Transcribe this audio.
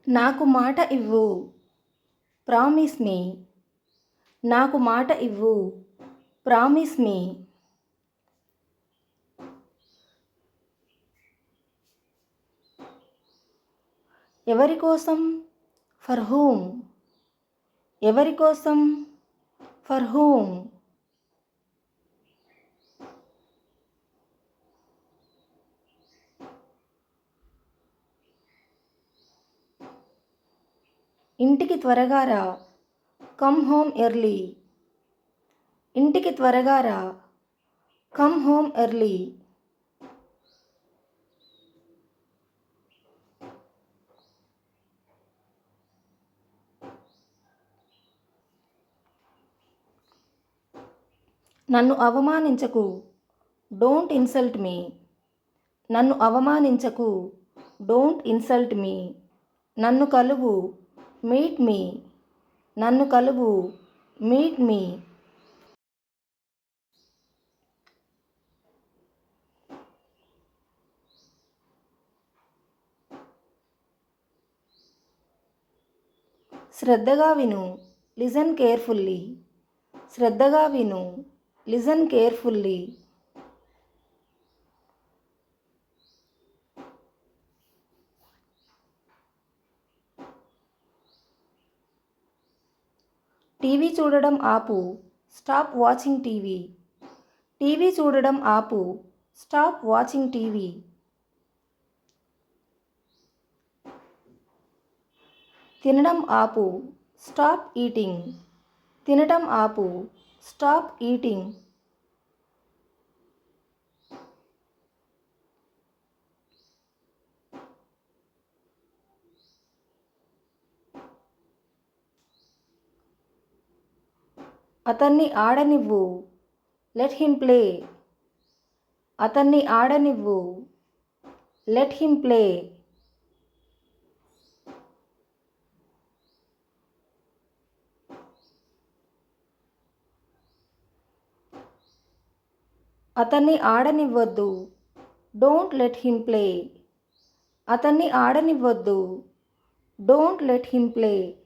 నాకు మాట ఇవ్వు. ప్రామిస్ మీ. నాకు మాట ఇవ్వు. ప్రామిస్ మీ. ఎవరి కోసం? For whom. ఎవరి కోసం? For whom. ఇంటికి త్వరగా రా. Come home early. ఇంటికి త్వరగా రా. Come home early. నన్ను అవమానించకు. డోంట్ ఇన్సల్ట్ మీ. నన్ను అవమానించకు. డోంట్ ఇన్సల్ట్ మీ. నన్ను కలువు. Meet me. నన్ను కలువు. Meet me. శ్రద్ధగా విను. Listen carefully. శ్రద్ధగా విను. Listen carefully. టీవీ చూడడం ఆపు. Stop watching TV. టీవీ చూడడం ఆపు. Stop watching TV. తినడం ఆపు. Stop eating. తినడం ఆపు. Stop eating. అతన్ని ఆడనివ్వు. Let him play. అతన్ని ఆడనివ్వు. Let him play. అతన్ని ఆడనివ్వద్దు. Don't let him play. అతన్ని ఆడనివ్వద్దు. Don't let him play.